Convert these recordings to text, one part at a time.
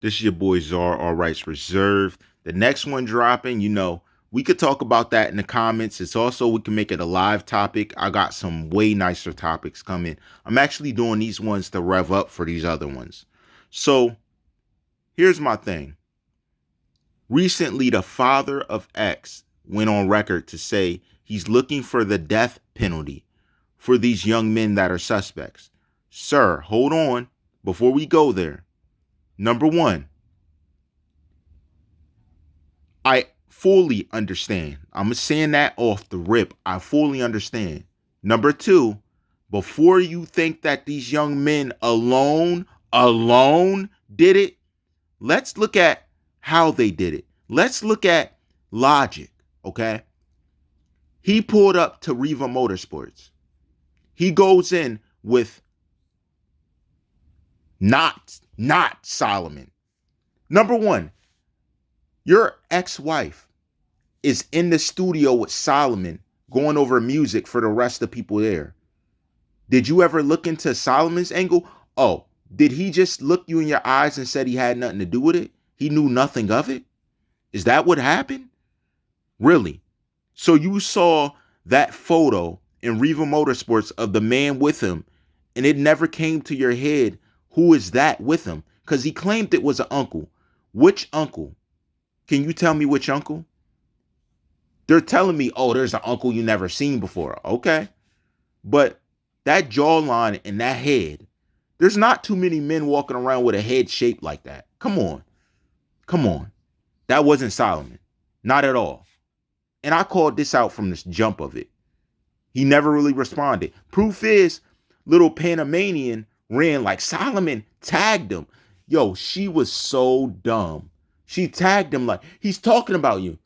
This is your boy Czar, all rights reserved. The next one dropping, we could talk about that in the comments. It's also, we can make it a live topic. I got some way nicer topics coming. I'm actually doing these ones to rev up for these other ones. So here's my thing. Recently, the father of X went on record to say he's looking for the death penalty for these young men that are suspects. Sir, hold on before we go there. Number one, I fully understand. I'm saying that off the rip. I fully understand. Number two, before you think that these young men alone did it, let's look at how they did it. Let's look at logic, okay? He pulled up to Riva Motorsports. He goes in with not Solomon. Number one, your ex-wife is in the studio with Solomon going over music for the rest of the people there. Did you ever look into Solomon's angle? Oh, did he just look you in your eyes and said he had nothing to do with it? He knew nothing of it? Is that what happened? Really? So you saw that photo in Riva Motorsports of the man with him, and it never came to your head, who is that with him? Because he claimed it was an uncle. Which uncle? Can you tell me which uncle? They're telling me, oh, there's an uncle you never seen before. Okay. But that jawline and that head, there's not too many men walking around with a head shaped like that. Come on. Come on. That wasn't Solomon. Not at all. And I called this out from this jump of it. He never really responded. Proof is, little Panamanian ran like Solomon tagged him. Yo, she was so dumb. She tagged him like, he's talking about you.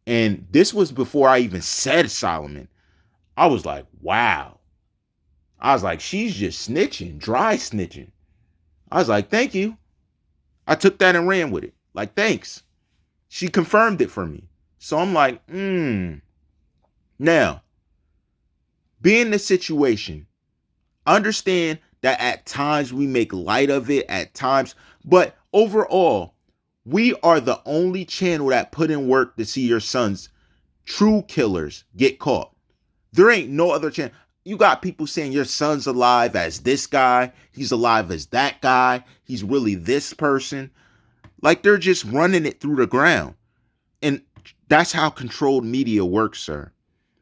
And this was before I even said Solomon. I was like, wow. I was like, she's just snitching, dry snitching. I was like, thank you. I took that and ran with it. Like, thanks. She confirmed it for me. So I'm like, Now, be in the situation. Understand that at times we make light of it, at times, but overall, we are the only channel that put in work to see your sons, true killers, get caught. There ain't no other channel. You got people saying your son's alive as this guy, he's alive as that guy, he's really this person. Like, they're just running it through the ground. And that's how controlled media works, sir.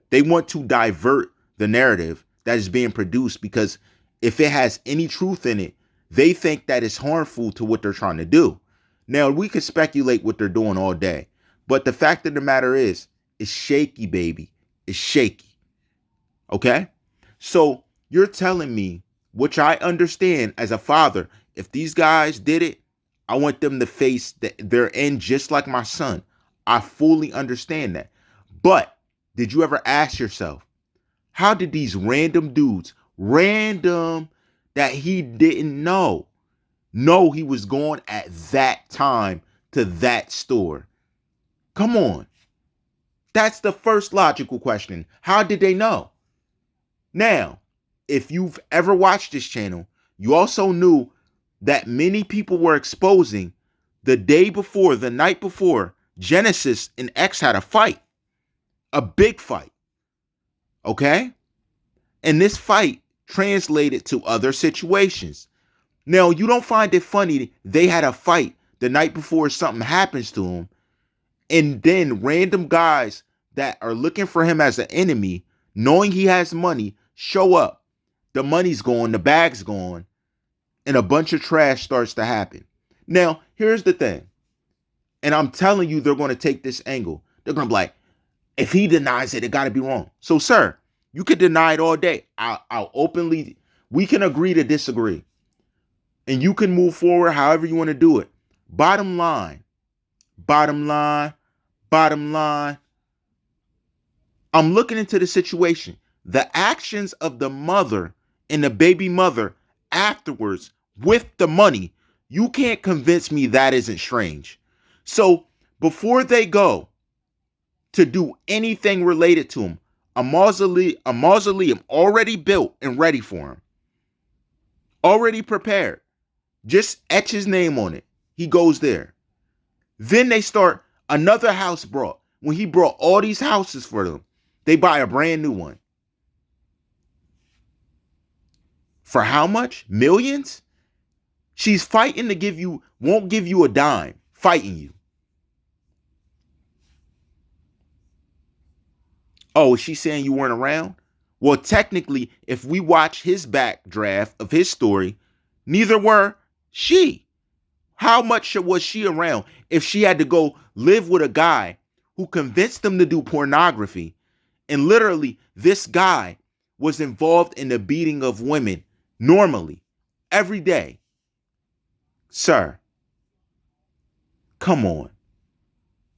They want to divert the narrative that is being produced, because if it has any truth in it, they think that it's harmful to what they're trying to do. Now, we could speculate what they're doing all day, but the fact of the matter is, it's shaky, baby. It's shaky. Okay? So you're telling me, which I understand as a father, if these guys did it, I want them to face their end just like my son. I fully understand that. But did you ever ask yourself, how did these random dudes, that he didn't know he was going at that time to that store? Come on. That's the first logical question. How did they know? Now, if you've ever watched this channel, you also knew that many people were exposing the night before, Jenesis and X had a fight. A big fight. Okay? And this fight translated to other situations. Now, you don't find it funny they had a fight the night before something happens to him, and then random guys that are looking for him as an enemy, knowing he has money, show up. The money's gone, the bag's gone, and a bunch of trash starts to happen. Now, here's the thing. And I'm telling you, they're going to take this angle. They're going to be like, if he denies it, it got to be wrong. So, sir, you could deny it all day. I'll openly, we can agree to disagree. And you can move forward however you want to do it. Bottom line, I'm looking into the situation. The actions of the mother and the baby mother afterwards with the money, you can't convince me that isn't strange. So before they go to do anything related to him, a mausoleum already built and ready for him, already prepared. Just etch his name on it. He goes there. Then they start another house brought. When he brought all these houses for them, they buy a brand new one. For how much? Millions? She's fighting to give you, won't give you a dime, fighting you. Oh, is she saying you weren't around? Well, technically, if we watch his backdraft of his story, neither were she. How much was she around if she had to go live with a guy who convinced them to do pornography? And literally, this guy was involved in the beating of women normally, every day. Sir, come on.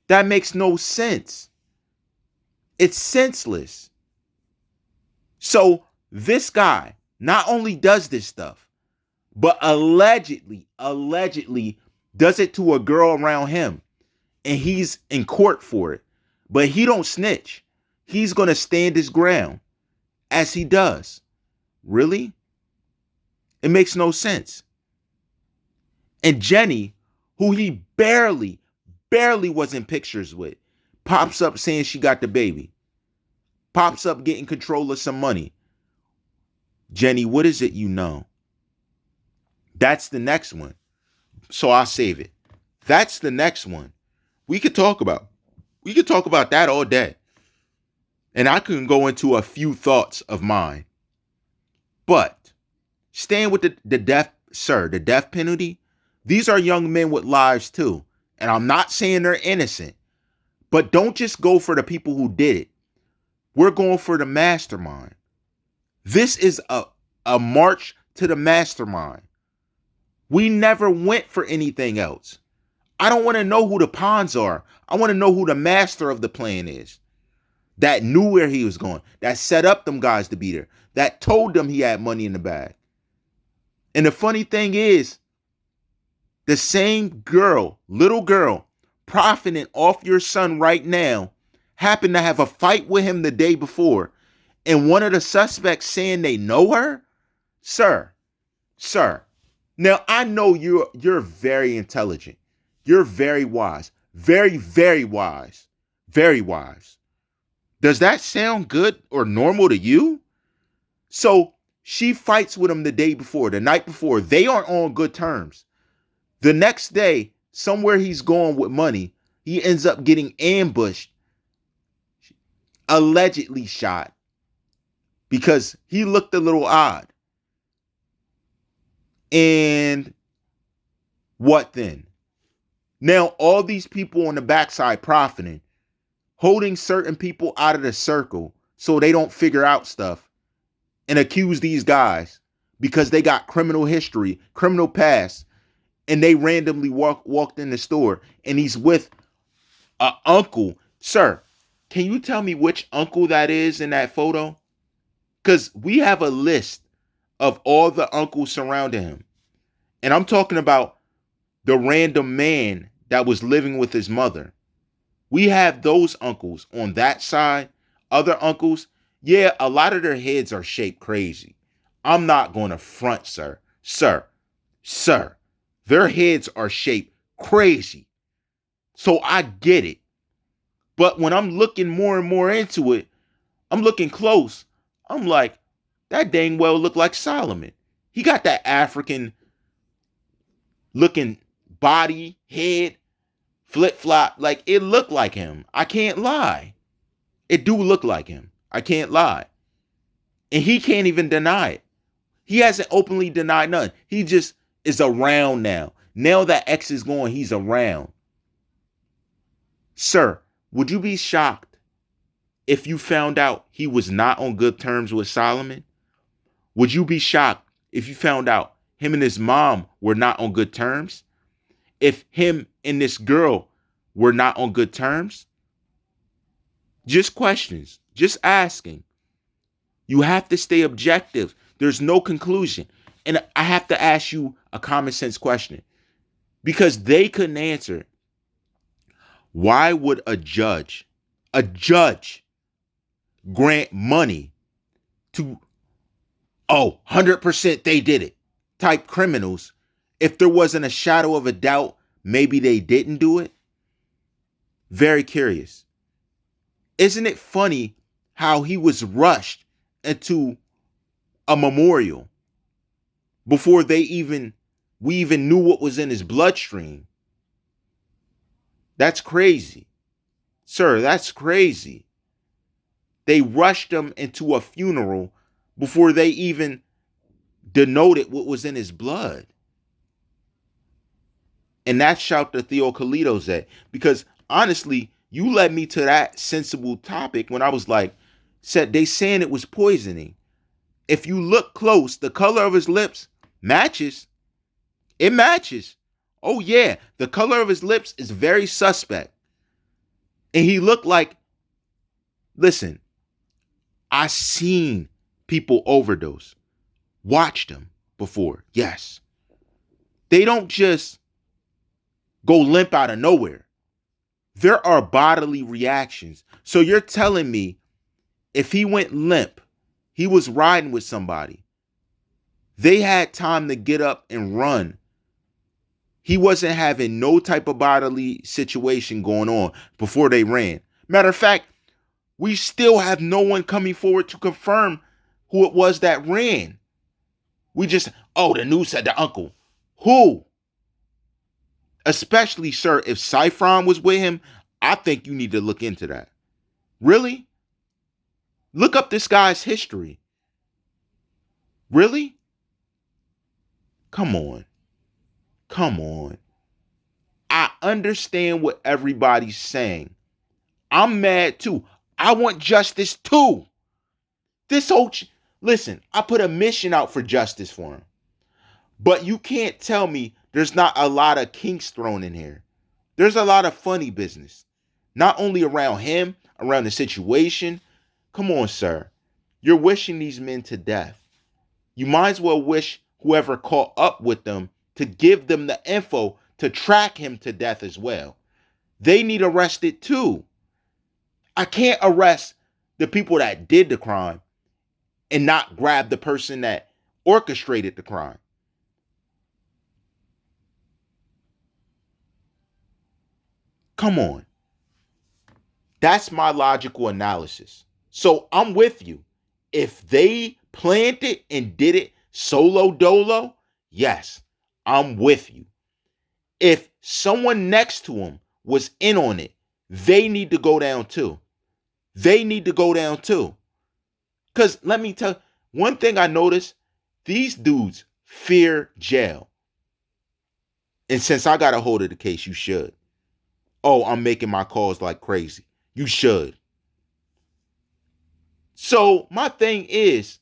That makes no sense. It's senseless. So this guy not only does this stuff, but allegedly does it to a girl around him. And he's in court for it. But he don't snitch. He's going to stand his ground as he does. Really? It makes no sense. And Jenny, who he barely was in pictures with, pops up saying she got the baby. Pops up getting control of some money. Jenny, what is it you know? That's the next one. So I'll save it. That's the next one. We could talk about that all day. And I can go into a few thoughts of mine. But staying with the death penalty, these are young men with lives too. And I'm not saying they're innocent. But don't just go for the people who did it. We're going for the mastermind. This is a march to the mastermind. We never went for anything else. I don't want to know who the pawns are. I want to know who the master of the plan is. That knew where he was going. That set up them guys to be there. That told them he had money in the bag. And the funny thing is, the same girl, little girl, profiting off your son right now, happened to have a fight with him the day before. And one of the suspects saying they know her? Sir. Now, I know you're very intelligent. You're very wise. Very, very wise. Very wise. Does that sound good or normal to you? So she fights with him the day before, the night before. They aren't on good terms. The next day, somewhere he's going with money, he ends up getting ambushed, allegedly shot, because he looked a little odd. And what then? Now, all these people on the backside profiting, holding certain people out of the circle so they don't figure out stuff and accuse these guys because they got criminal history, criminal past, and they randomly walked in the store and he's with an uncle. Sir, can you tell me which uncle that is in that photo? Because we have a list of all the uncles surrounding him. And I'm talking about the random man that was living with his mother. We have those uncles on that side. Other uncles, yeah, a lot of their heads are shaped crazy. I'm not going to front, sir. Sir, their heads are shaped crazy. So I get it. But when I'm looking more and more into it, I'm looking close. I'm like, that dang well look like Solomon. He got that African looking body, head, flip-flop. Like, it looked like him. I can't lie. It do look like him. I can't lie. And he can't even deny it. He hasn't openly denied none. He just is around now. Now that X is gone, he's around. Sir, would you be shocked if you found out he was not on good terms with Solomon? Would you be shocked if you found out him and his mom were not on good terms? If him and this girl were not on good terms? Just questions, just asking. You have to stay objective. There's no conclusion. And I have to ask you a common sense question, because they couldn't answer. Why would a judge grant money to, 100% they did it type criminals if there wasn't a shadow of a doubt maybe they didn't do it? Very curious. Isn't it funny how he was rushed into a memorial before we even knew what was in his bloodstream? That's crazy. Sir, that's crazy. They rushed him into a funeral before they even denoted what was in his blood. And that's shout to Theo Kalitos at. Because honestly, you led me to that sensible topic when I was like, said they saying it was poisoning. If you look close, the color of his lips matches. It matches. Oh yeah, the color of his lips is very suspect. And he looked like, listen, I seen people overdose. Watched them before. Yes. They don't just go limp out of nowhere. There are bodily reactions. So you're telling me if he went limp, he was riding with somebody, they had time to get up and run. He wasn't having no type of bodily situation going on before they ran. Matter of fact, we still have no one coming forward to confirm who it was that ran. We just, oh, the news said the uncle. Who? Especially, sir, if Cyphron was with him, I think you need to look into that. Really? Look up this guy's history. Really? Come on. Come on. I understand what everybody's saying. I'm mad too. I want justice too. This whole listen, I put a mission out for justice for him. But you can't tell me there's not a lot of kinks thrown in here. There's a lot of funny business. Not only around him, around the situation. Come on, sir. You're wishing these men to death. You might as well wish whoever caught up with them to give them the info to track him to death as well. They need arrested too. I can't arrest the people that did the crime and not grab the person that orchestrated the crime. Come on. That's my logical analysis. So I'm with you. If they planned it and did it solo dolo, yes, I'm with you. If someone next to him was in on it, they need to go down too. They need to go down too. Because let me tell you, one thing I noticed, these dudes fear jail. And since I got a hold of the case, you should. Oh, I'm making my calls like crazy. You should. So my thing is,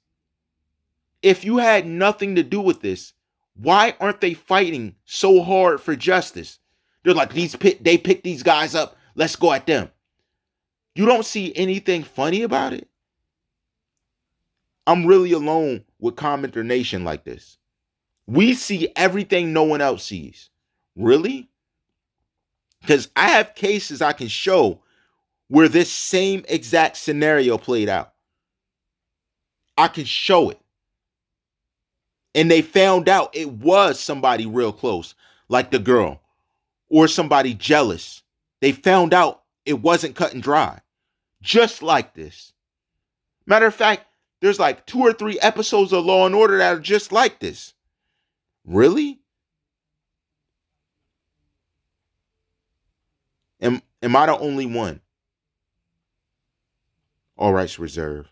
if you had nothing to do with this, why aren't they fighting so hard for justice? They're like, they picked these guys up. Let's go at them. You don't see anything funny about it? I'm really alone with Commenter Nation like this. We see everything no one else sees. Really? Because I have cases I can show where this same exact scenario played out. I can show it. And they found out it was somebody real close, like the girl, or somebody jealous. They found out it wasn't cut and dry. Just like this. Matter of fact, there's like 2 or 3 episodes of Law and Order that are just like this. Really? Am I the only one? All rights reserved.